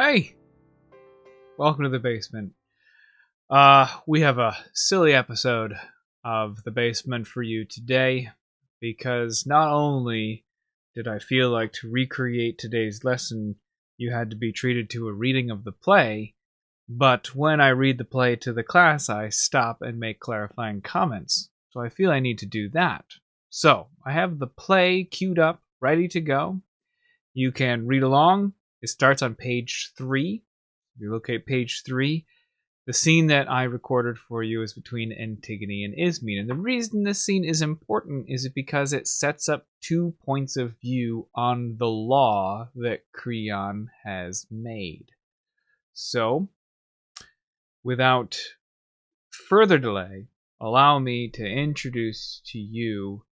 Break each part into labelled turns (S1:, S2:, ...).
S1: Hey, welcome to the basement. We have a silly episode of the basement for you today because not only did I feel like to recreate today's lesson, you had to be treated to a reading of the play, but when I read the play to the class, I stop and make clarifying comments. So I feel I need to do that. So I have the play queued up, ready to go. You can read along. It starts on page 3. If you locate page 3, the scene that I recorded for you is between Antigone and Ismene. And the reason this scene is important is because it sets up 2 points of view on the law that Creon has made. So, without further delay, allow me to introduce to you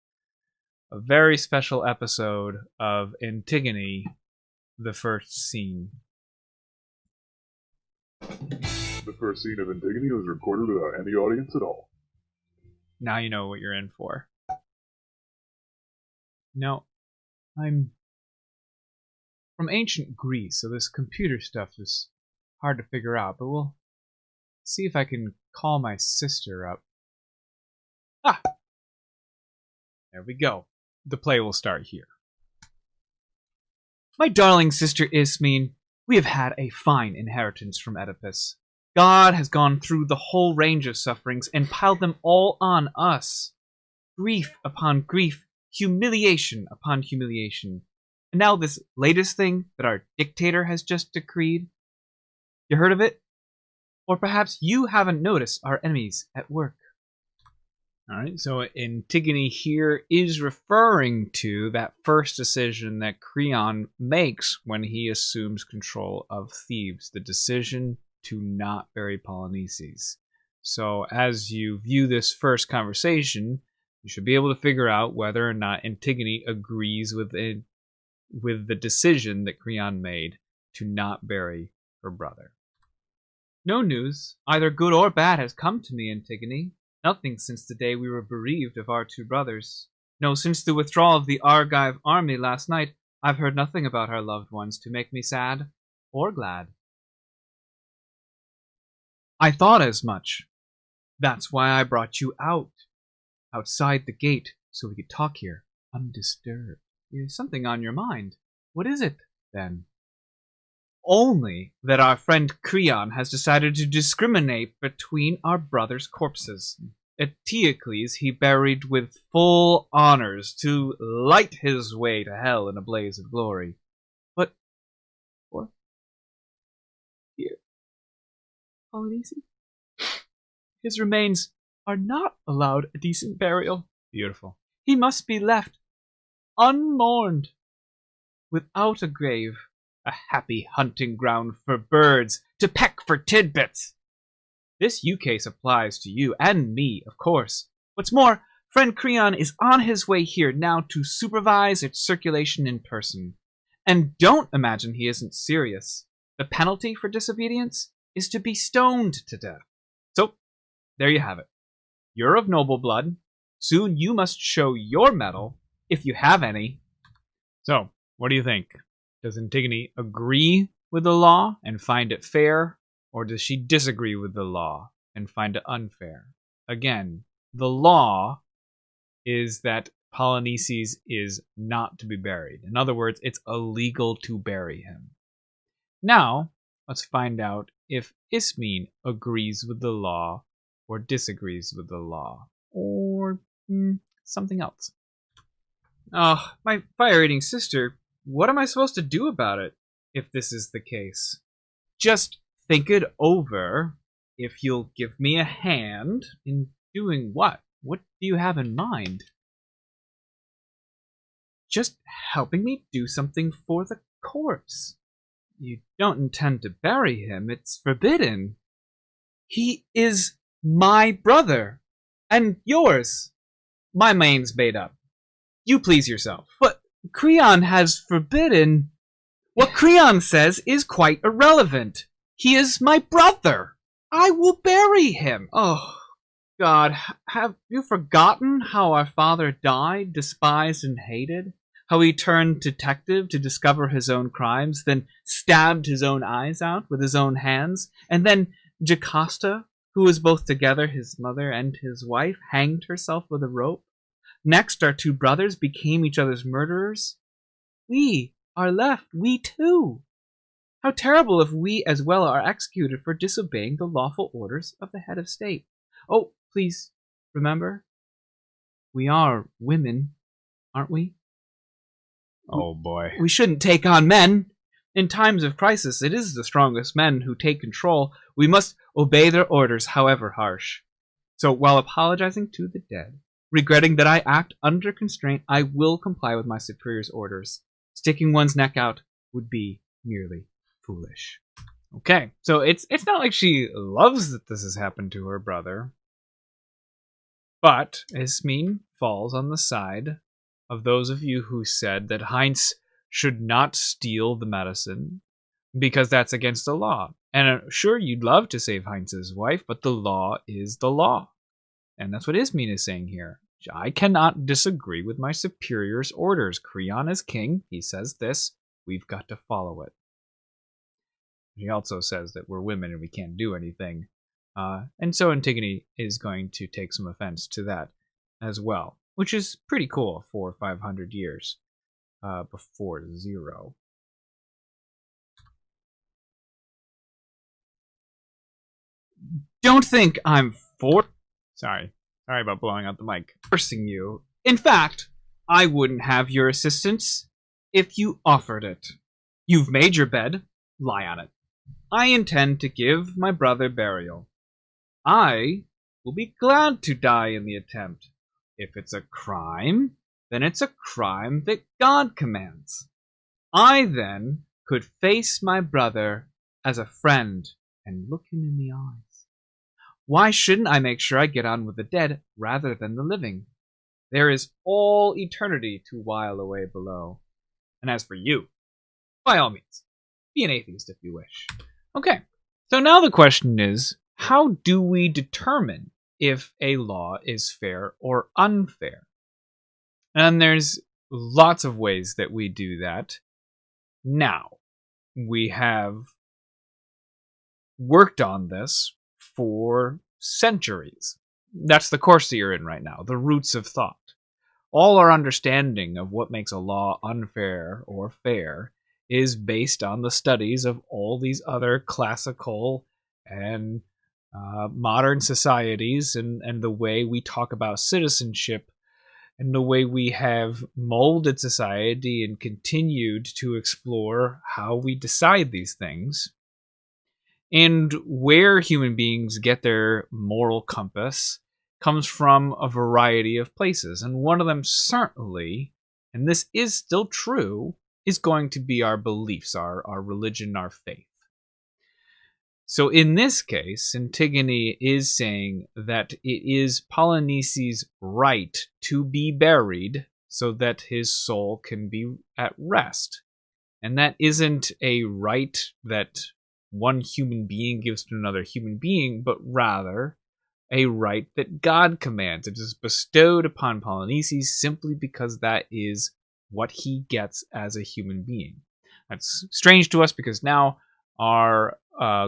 S1: a very special episode of Antigone, the first scene.
S2: The first scene of Antigone was recorded without any audience at all.
S1: Now you know what you're in for. Now, I'm from ancient Greece, so this computer stuff is hard to figure out, but we'll see if I can call my sister up. Ah! There we go. The play will start here. My darling sister Ismene, we have had a fine inheritance from Oedipus. God has gone through the whole range of sufferings and piled them all on us. Grief upon grief, humiliation upon humiliation. And now this latest thing that our dictator has just decreed. You heard of it? Or perhaps you haven't noticed our enemies at work. Alright, so Antigone here is referring to that first decision that Creon makes when he assumes control of Thebes, the decision to not bury Polynices. So as you view this first conversation, you should be able to figure out whether or not Antigone agrees with the decision that Creon made to not bury her brother. No news, either good or bad, has come to me, Antigone. Nothing since the day we were bereaved of our 2 brothers. No, since the withdrawal of the Argive army last night, I've heard nothing about our loved ones to make me sad or glad. I thought as much. That's why I brought you outside the gate, so we could talk here, undisturbed. There's something on your mind. What is it, then? Only that our friend Creon has decided to discriminate between our brothers' corpses. Eteocles he buried with full honors to light his way to hell in a blaze of glory. But for here, Polynices, his remains are not allowed a decent burial. Beautiful. He must be left unmourned, without a grave. A happy hunting ground for birds to peck for tidbits. This case applies to you and me, of course. What's more, friend Creon is on his way here now to supervise its circulation in person. And don't imagine he isn't serious. The penalty for disobedience is to be stoned to death. So, there you have it. You're of noble blood. Soon you must show your mettle, if you have any. So, what do you think? Does Antigone agree with the law and find it fair, or does she disagree with the law and find it unfair? Again, the law is that Polynices is not to be buried. In other words, it's illegal to bury him. Now, let's find out if Ismene agrees with the law or disagrees with the law, or something else. Oh, my fire-eating sister, what am I supposed to do about it, if this is the case? Just think it over. If you'll give me a hand in doing what? What do you have in mind? Just helping me do something for the corpse. You don't intend to bury him. It's forbidden. He is my brother. And yours. My mind's made up. You please yourself. But Creon has forbidden. What Creon says is quite irrelevant. He is my brother. I will bury him. Oh, God, have you forgotten how our father died, despised and hated? How he turned detective to discover his own crimes, then stabbed his own eyes out with his own hands, and then Jocasta, who was both together his mother and his wife, hanged herself with a rope. Next, our two brothers became each other's murderers. We are left, we too. How terrible if we as well are executed for disobeying the lawful orders of the head of state. Oh, please remember, we are women, aren't we?
S3: Oh boy.
S1: We shouldn't take on men. In times of crisis, it is the strongest men who take control. We must obey their orders, however harsh. So while apologizing to the dead, regretting that I act under constraint, I will comply with my superior's orders. Sticking one's neck out would be merely foolish. Okay, so it's not like she loves that this has happened to her brother. But Ismene falls on the side of those of you who said that Heinz should not steal the medicine because that's against the law. And sure, you'd love to save Heinz's wife, but the law is the law. And that's what Ismene is saying here. I cannot disagree with my superior's orders. Creon is king. He says this. We've got to follow it. He also says that we're women and we can't do anything. And so Antigone is going to take some offense to that as well, which is pretty cool for 500 years before zero. Don't think I'm Sorry about blowing out the mic. Forcing you. In fact, I wouldn't have your assistance if you offered it. You've made your bed. Lie on it. I intend to give my brother burial. I will be glad to die in the attempt. If it's a crime, then it's a crime that God commands. I then could face my brother as a friend and look him in the eyes. Why shouldn't I make sure I get on with the dead rather than the living? There is all eternity to while away below. And as for you, by all means, be an atheist if you wish. Okay, so now the question is, how do we determine if a law is fair or unfair? And there's lots of ways that we do that. Now, we have worked on this for centuries. That's the course that you're in right now, the roots of thought. All our understanding of what makes a law unfair or fair is based on the studies of all these other classical and modern societies and the way we talk about citizenship and the way we have molded society and continued to explore how we decide these things. And where human beings get their moral compass comes from a variety of places. And one of them certainly, and this is still true, is going to be our beliefs, our religion, our faith. So in this case, Antigone is saying that it is Polynices' right to be buried so that his soul can be at rest. And that isn't a right that one human being gives to another human being, but rather a right that God commands. It is bestowed upon Polynices simply because that is what he gets as a human being. That's strange to us because now our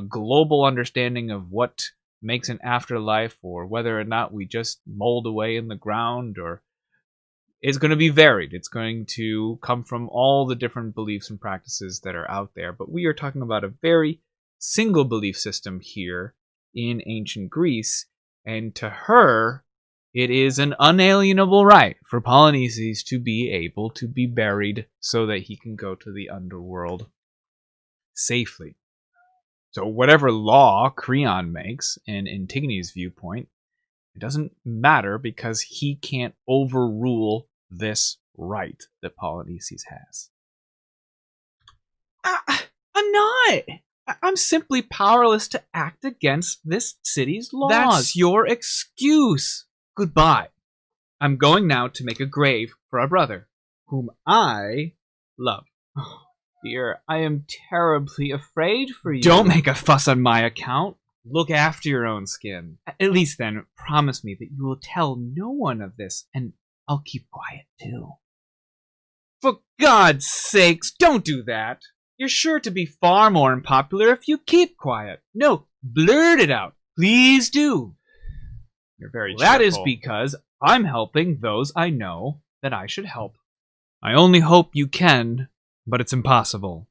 S1: global understanding of what makes an afterlife or whether or not we just mold away in the ground or is going to be varied. It's going to come from all the different beliefs and practices that are out there. But we are talking about a very single belief system here in ancient Greece. And to her, it is an unalienable right for Polynices to be able to be buried so that he can go to the underworld safely. So whatever law Creon makes, in Antigone's viewpoint, it doesn't matter because he can't overrule this right that Polynices has. I'm not! I'm simply powerless to act against this city's laws. That's your excuse. Goodbye. I'm going now to make a grave for our brother, whom I love. Oh, dear, I am terribly afraid for you. Don't make a fuss on my account. Look after your own skin. At least then, promise me that you will tell no one of this, and I'll keep quiet too. For God's sakes, don't do that. You're sure to be far more unpopular if you keep quiet. No, blurt it out. Please do.
S3: You're very
S1: That is
S3: cheerful.
S1: because I'm helping those I know that I should help. I only hope you can, but it's impossible.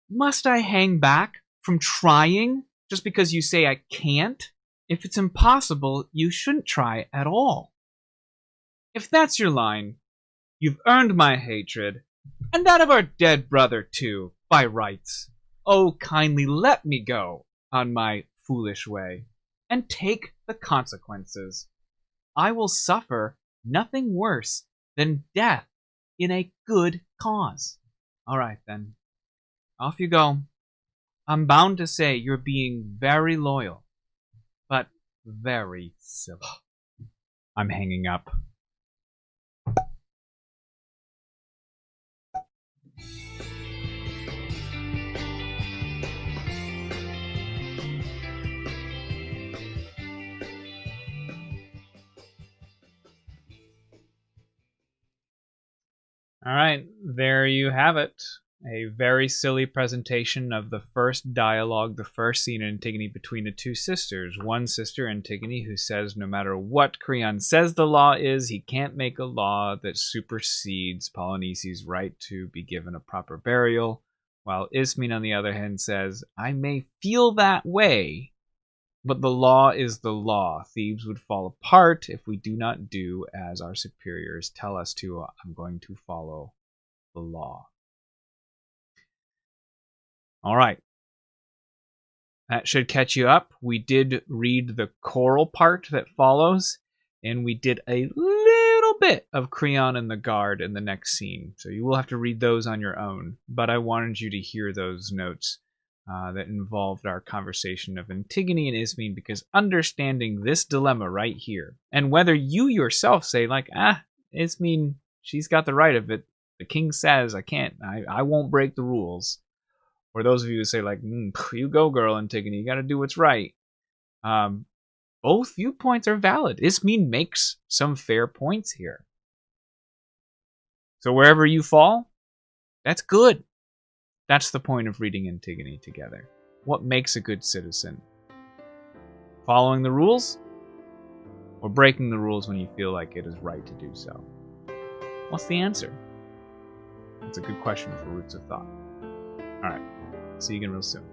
S1: Must I hang back from trying just because you say I can't? If it's impossible, you shouldn't try at all. If that's your line, you've earned my hatred, and that of our dead brother too, by rights. Oh, kindly let me go on my foolish way, and take the consequences. I will suffer nothing worse than death in a good cause. All right, then. Off you go. I'm bound to say you're being very loyal, but very silly. I'm hanging up. All right, there you have it. A very silly presentation of the first dialogue, the first scene in Antigone between the two sisters. One sister, Antigone, who says no matter what Creon says the law is, he can't make a law that supersedes Polyneices' right to be given a proper burial, while Ismene, on the other hand, says, I may feel that way, but the law is the law. Thebes would fall apart if we do not do as our superiors tell us to. I'm going to follow the law. All right. That should catch you up. We did read the choral part that follows, and we did a little bit of Creon and the guard in the next scene. So you will have to read those on your own, but I wanted you to hear those notes that involved our conversation of Antigone and Ismene, because understanding this dilemma right here, and whether you yourself say like, Ismene, she's got the right of it. The king says I can't, I won't break the rules. Or those of you who say like, you go girl, Antigone, you got to do what's right. Both viewpoints are valid. Ismene makes some fair points here. So wherever you fall, that's good. That's the point of reading Antigone together. What makes a good citizen? Following the rules? Or breaking the rules when you feel like it is right to do so? What's the answer? That's a good question for Roots of Thought. Alright, see you again real soon.